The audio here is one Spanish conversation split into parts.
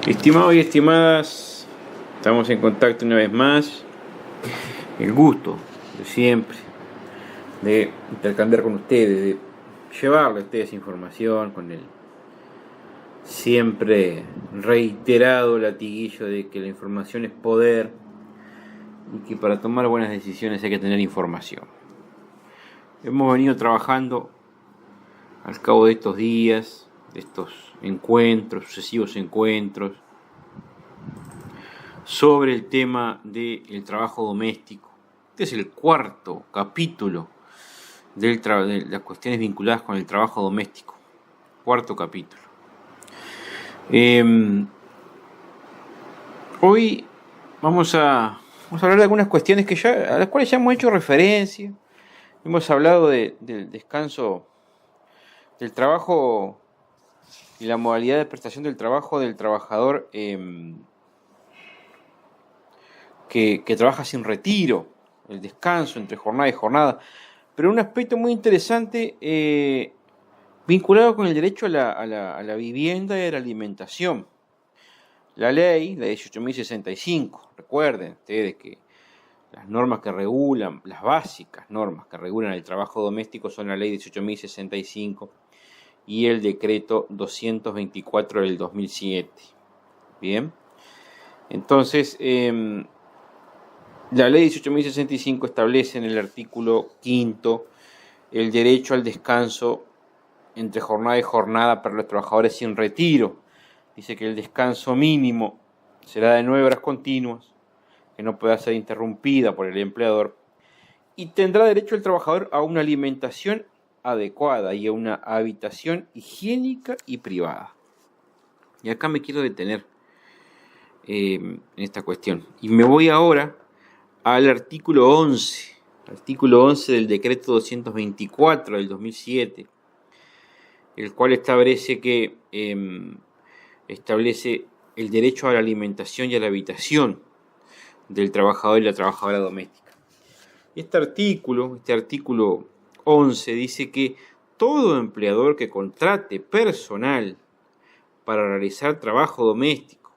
Estimados y estimadas, estamos en contacto una vez más. El gusto de siempre de intercambiar con ustedes, de llevarle a ustedes información con el siempre reiterado latiguillo de que la información es poder y que para tomar buenas decisiones hay que tener información. Hemos venido trabajando al cabo de estos días, de estos encuentros, sucesivos encuentros, sobre el tema del trabajo doméstico. Este es el cuarto capítulo de las cuestiones vinculadas con el trabajo doméstico. Cuarto capítulo. Hoy vamos a hablar de algunas cuestiones a las cuales ya hemos hecho referencia. Hemos hablado del descanso del trabajo y la modalidad de prestación del trabajo del trabajador que trabaja sin retiro, el descanso entre jornada y jornada, pero un aspecto muy interesante vinculado con el derecho a la vivienda y a la alimentación. La ley 18.065, recuerden ustedes que las normas que regulan, las básicas normas que regulan el trabajo doméstico son la ley 18.065 y el decreto 224 del 2007. Bien, entonces la ley 18.065 establece en el artículo 5 el derecho al descanso entre jornada y jornada para los trabajadores sin retiro. Dice que el descanso mínimo será de 9 horas continuas, que no pueda ser interrumpida por el empleador, y tendrá derecho el trabajador a una alimentación adecuada y a una habitación higiénica y privada. Y acá me quiero detener en esta cuestión. Y me voy ahora al artículo 11 del decreto 224 del 2007, el cual establece el derecho a la alimentación y a la habitación del trabajador y la trabajadora doméstica. Este artículo 11 dice que todo empleador que contrate personal para realizar trabajo doméstico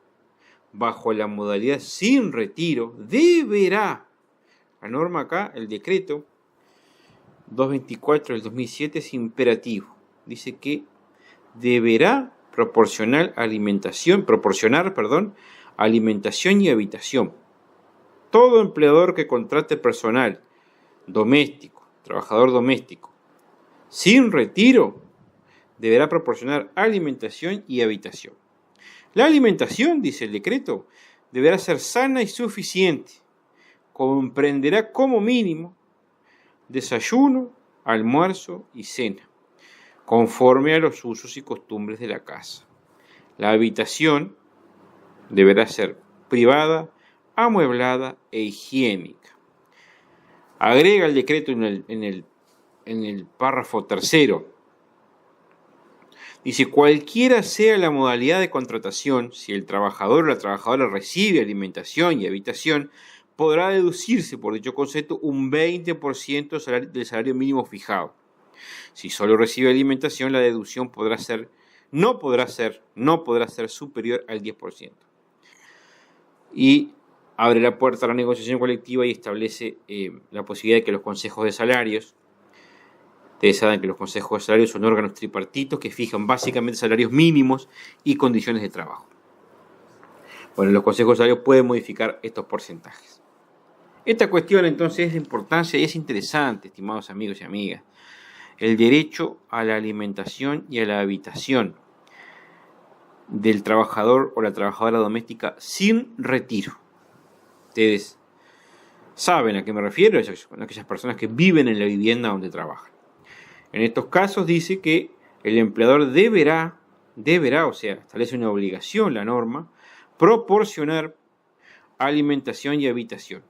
bajo la modalidad sin retiro deberá, la norma acá, el decreto 224 del 2007 es imperativo, dice que deberá proporcionar alimentación y habitación. Todo empleador que contrate personal doméstico, trabajador doméstico, sin retiro, deberá proporcionar alimentación y habitación. La alimentación, dice el decreto, deberá ser sana y suficiente. Comprenderá como mínimo desayuno, almuerzo y cena, conforme a los usos y costumbres de la casa. La habitación deberá ser privada, amueblada e higiénica. Agrega el decreto en el párrafo tercero. Dice, cualquiera sea la modalidad de contratación, si el trabajador o la trabajadora recibe alimentación y habitación, podrá deducirse por dicho concepto un 20% del salario mínimo fijado. Si solo recibe alimentación, la deducción no podrá ser superior al 10%. Y abre la puerta a la negociación colectiva y establece la posibilidad de que los consejos de salarios, ustedes saben que los consejos de salarios son órganos tripartitos que fijan básicamente salarios mínimos y condiciones de trabajo. Bueno, los consejos de salarios pueden modificar estos porcentajes. Esta cuestión entonces es de importancia y es interesante, estimados amigos y amigas. El derecho a la alimentación y a la habitación del trabajador o la trabajadora doméstica sin retiro. Ustedes saben a qué me refiero, a aquellas personas que viven en la vivienda donde trabajan. En estos casos dice que el empleador deberá, o sea, establece una obligación la norma, proporcionar alimentación y habitación.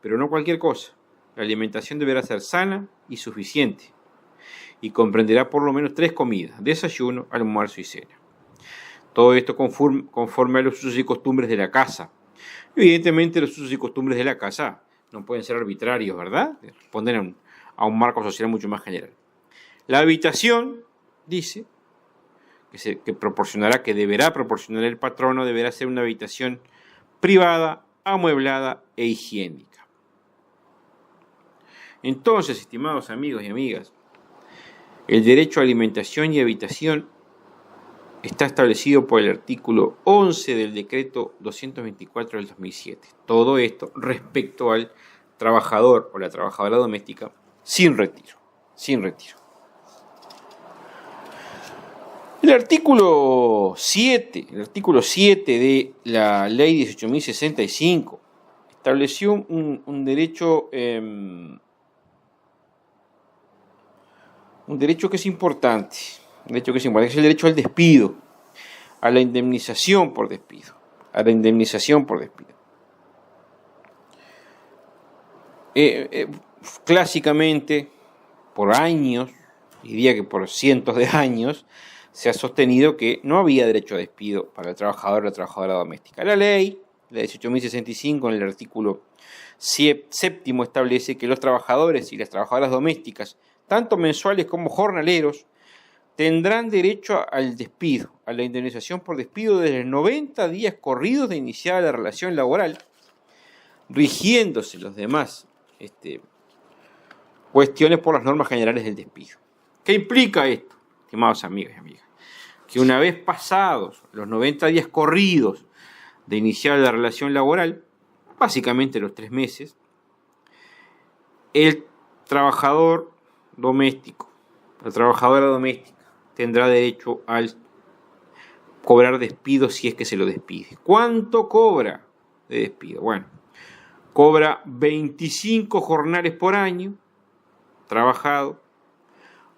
Pero no cualquier cosa. La alimentación deberá ser sana y suficiente y comprenderá por lo menos 3 comidas, desayuno, almuerzo y cena. Todo esto conforme a los usos y costumbres de la casa. Evidentemente los usos y costumbres de la casa no pueden ser arbitrarios, ¿verdad? Responden a un marco social mucho más general. La habitación, dice, que deberá proporcionar el patrono, deberá ser una habitación privada, amueblada e higiénica. Entonces, estimados amigos y amigas, el derecho a alimentación y habitación está establecido por el artículo 11 del decreto 224 del 2007. Todo esto respecto al trabajador o la trabajadora doméstica sin retiro. El artículo 7 de la ley 18.065 estableció un derecho que es importante. Que es el derecho al despido, a la indemnización por despido. Clásicamente, por años, diría que por cientos de años, se ha sostenido que no había derecho a despido para el trabajador o la trabajadora doméstica. La ley, la 18.065, en el artículo 7º, establece que los trabajadores y las trabajadoras domésticas, tanto mensuales como jornaleros, tendrán derecho al despido, a la indemnización por despido desde 90 días corridos de iniciada la relación laboral, rigiéndose los demás cuestiones por las normas generales del despido. ¿Qué implica esto, estimados amigos y amigas? Que una vez pasados los 90 días corridos de iniciar la relación laboral, básicamente los 3 meses, el trabajador doméstico, la trabajadora doméstica, tendrá derecho al cobrar despido si es que se lo despide. ¿Cuánto cobra de despido? Bueno, cobra 25 jornales por año trabajado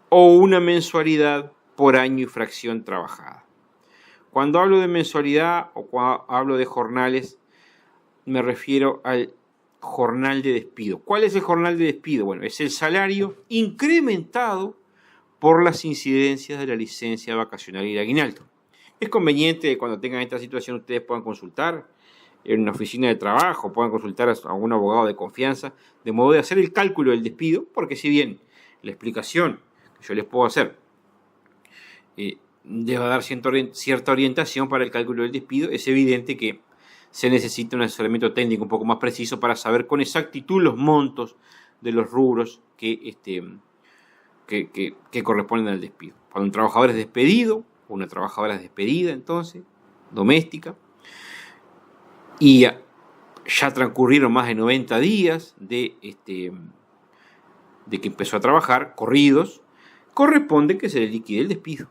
o una mensualidad por año y fracción trabajada. Cuando hablo de mensualidad o cuando hablo de jornales, me refiero al jornal de despido. ¿Cuál es el jornal de despido? Bueno, es el salario incrementado por las incidencias de la licencia vacacional y el aguinaldo. Es conveniente que cuando tengan esta situación ustedes puedan consultar en una oficina de trabajo, puedan consultar a un abogado de confianza, de modo de hacer el cálculo del despido, porque si bien la explicación que yo les puedo hacer debe dar cierta orientación para el cálculo del despido, es evidente que se necesita un asesoramiento técnico un poco más preciso para saber con exactitud los montos de los rubros que corresponden al despido. Cuando un trabajador es despedido, o una trabajadora es despedida, entonces, doméstica, y ya transcurrieron más de 90 días de que empezó a trabajar, corridos, corresponde que se le liquide el despido.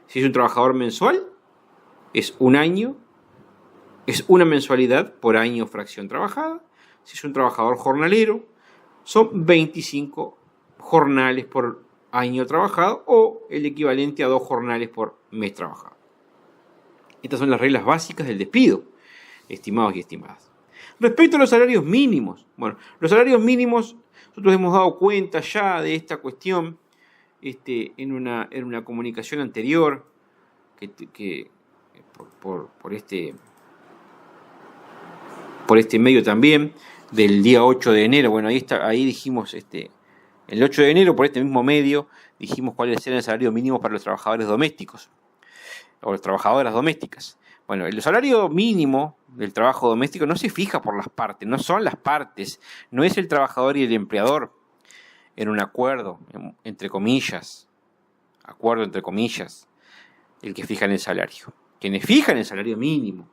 Si es un trabajador mensual, es un año, es una mensualidad por año o fracción trabajada. Si es un trabajador jornalero, son 25 jornales por año trabajado o el equivalente a 2 jornales por mes trabajado. Estas son las reglas básicas del despido, estimados y estimadas. Respecto a los salarios mínimos, bueno, los salarios mínimos, nosotros hemos dado cuenta ya de esta cuestión en una comunicación anterior por este medio también, del día 8 de enero. Bueno, ahí dijimos, el 8 de enero, por este mismo medio, dijimos cuál era el salario mínimo para los trabajadores domésticos o las trabajadoras domésticas. Bueno, el salario mínimo del trabajo doméstico no se fija por las partes, no son las partes, no es el trabajador y el empleador en un acuerdo, entre comillas, el que fijan el salario. Quienes fijan el salario mínimo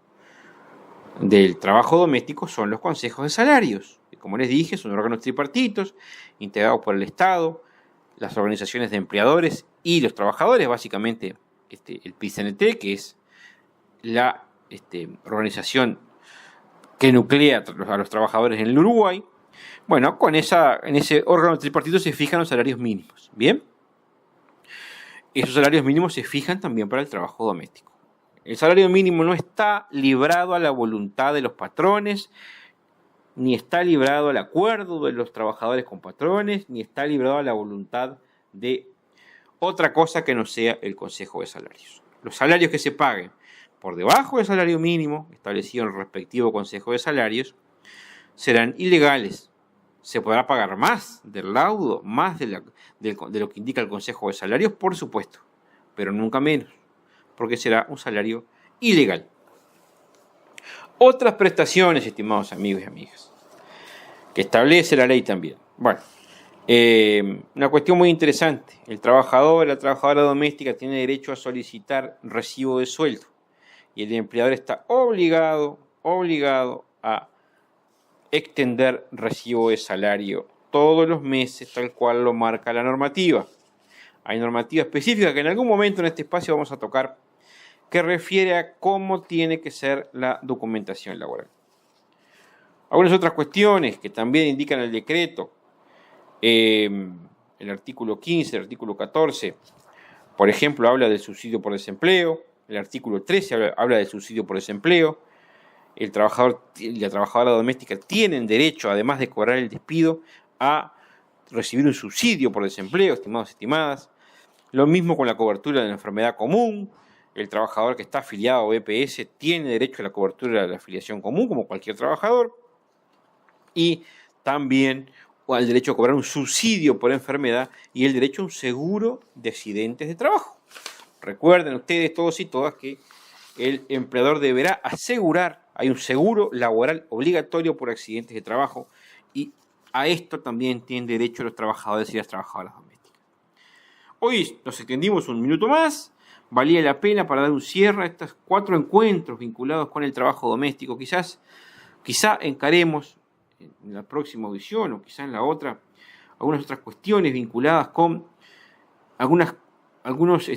del trabajo doméstico son los consejos de salarios, que, como les dije, son órganos tripartitos integrados por el Estado, las organizaciones de empleadores y los trabajadores, básicamente el PIT-CNT, que es la organización que nuclea a los trabajadores en el Uruguay. Bueno, en ese órgano tripartito se fijan los salarios mínimos. Bien, esos salarios mínimos se fijan también para el trabajo doméstico. El salario mínimo no está librado a la voluntad de los patrones, ni está librado al acuerdo de los trabajadores con patrones, ni está librado a la voluntad de otra cosa que no sea el Consejo de Salarios. Los salarios que se paguen por debajo del salario mínimo establecido en el respectivo Consejo de Salarios serán ilegales. Se podrá pagar más del laudo, más de lo que indica el Consejo de Salarios, por supuesto, pero nunca menos. porque será un salario ilegal. Otras prestaciones, estimados amigos y amigas, que establece la ley también. Bueno, una cuestión muy interesante. El trabajador, la trabajadora doméstica tiene derecho a solicitar recibo de sueldo y el empleador está obligado a extender recibo de salario todos los meses, tal cual lo marca la normativa. Hay normativa específica que en algún momento en este espacio vamos a tocar, que refiere a cómo tiene que ser la documentación laboral. Algunas otras cuestiones que también indican el decreto, el artículo 15, el artículo 14, por ejemplo, habla del subsidio por desempleo, el artículo 13 habla del subsidio por desempleo, el trabajador y la trabajadora doméstica tienen derecho, además de cobrar el despido, a recibir un subsidio por desempleo, estimados y estimadas. Lo mismo con la cobertura de la enfermedad común. El trabajador que está afiliado a BPS tiene derecho a la cobertura de la afiliación común, como cualquier trabajador. Y también al derecho a cobrar un subsidio por enfermedad y el derecho a un seguro de accidentes de trabajo. Recuerden ustedes, todos y todas, que el empleador deberá asegurar, hay un seguro laboral obligatorio por accidentes de trabajo, y a esto también tienen derecho los trabajadores y las trabajadoras domésticas. Hoy nos extendimos un minuto más, valía la pena para dar un cierre a estos 4 encuentros vinculados con el trabajo doméstico. Quizá encaremos en la próxima audición o quizá en la otra algunas otras cuestiones vinculadas con algunas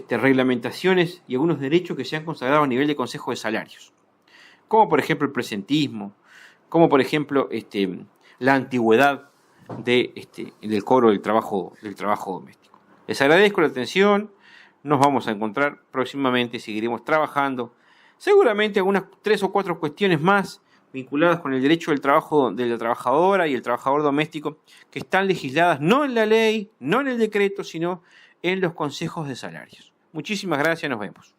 reglamentaciones y algunos derechos que se han consagrado a nivel de Consejo de Salarios, como por ejemplo el presentismo, como por ejemplo la antigüedad del cobro del trabajo doméstico. Les agradezco la atención, nos vamos a encontrar próximamente, seguiremos trabajando, seguramente algunas 3 o 4 cuestiones más vinculadas con el derecho del trabajo de la trabajadora y el trabajador doméstico, que están legisladas no en la ley, no en el decreto, sino en los consejos de salarios. Muchísimas gracias, nos vemos.